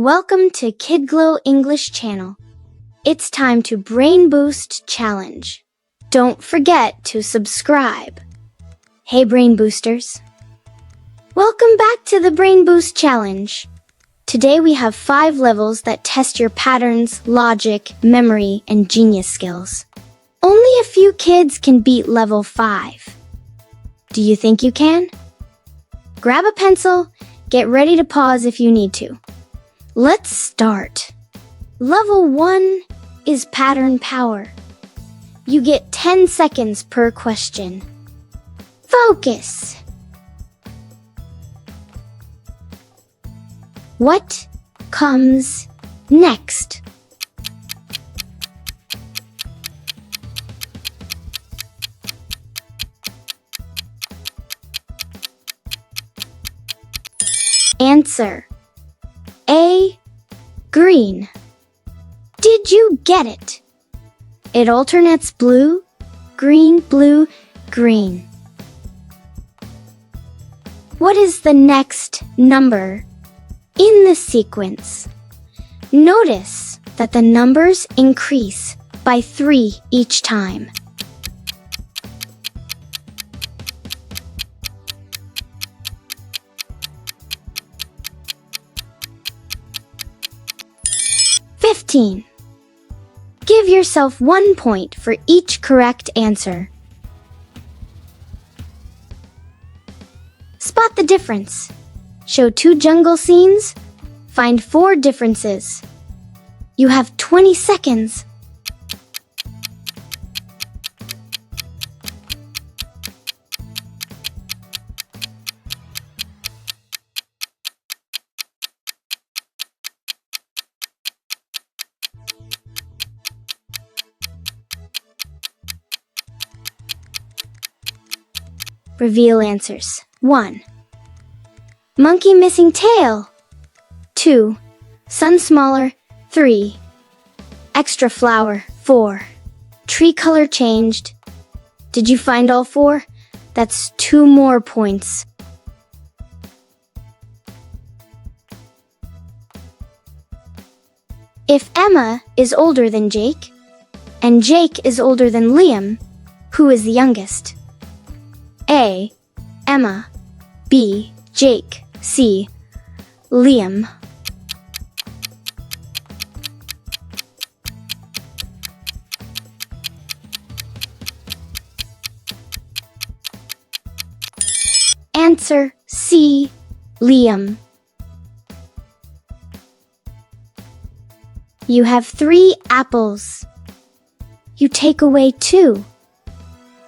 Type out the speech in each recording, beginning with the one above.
Welcome to Kidglo English channel. It's time to Brain Boost Challenge. Don't forget to subscribe. Hey Brain Boosters. Welcome back to the Brain Boost Challenge. Today we have 5 levels that test your patterns, logic, memory, and genius skills. Only a few kids can beat level 5. Do you think you can? Grab a pencil, get ready to pause if you need to. Let's start. Level 1 is pattern power. You get 10 seconds per question. Focus. What comes next? Answer. A. Green. Did you get it? It alternates blue, green, green. What is the next number in the sequence? Notice that the numbers increase by 3 each time. Give yourself 1 point for each correct answer. Spot the difference. Show 2 jungle scenes. Find 4 differences. You have 20 seconds. Reveal answers. 1. Monkey missing tail. 2. Sun smaller. 3. Extra flower. 4. Tree color changed. Did you find all 4? That's 2 more points. If Emma is older than Jake, and Jake is older than Liam, who is the youngest? A. Emma. B. Jake. C. Liam. Answer C. Liam. You have 3 apples. You take away 2.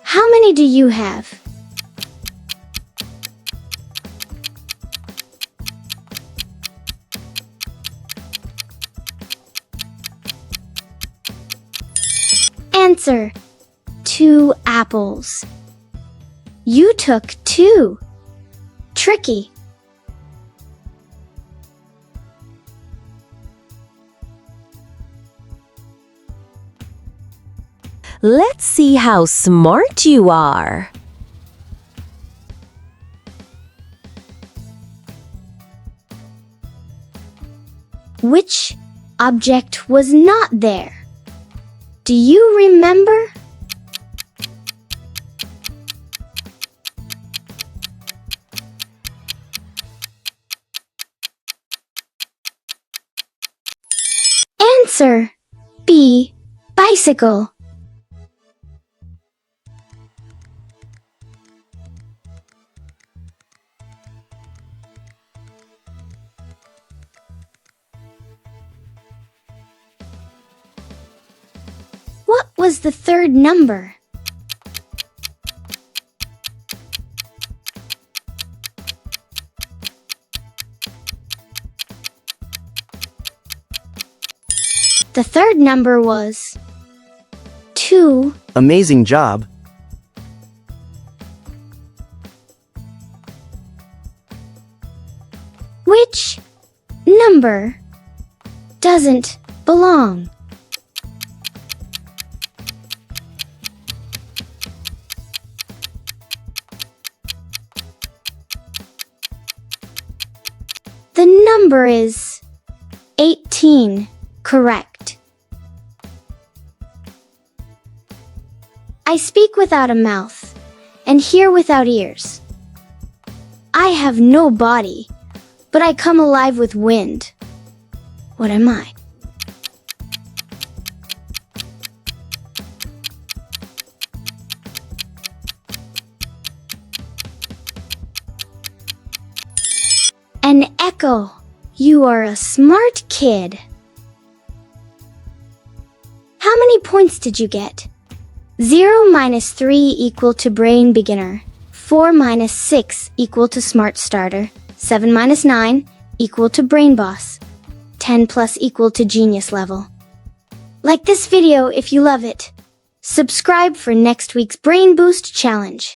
How many do you have? Answer. 2 apples. You took 2. Tricky. Let's see how smart you are. Which object was not there? Do you remember? Answer. B. Bicycle. What was the 3rd number? The 3rd number was 2. Amazing job. Which number doesn't belong? The number is 18. Correct. I speak without a mouth and hear without ears. I have no body, but I come alive with wind. What am I? An echo. You are a smart kid. How many points did you get? 0 minus 3 equal to brain beginner. 4 minus 6 equal to smart starter. 7 minus 9 equal to brain boss. 10 plus equal to genius level. Like this video if you love it. Subscribe for next week's Brain Boost Challenge.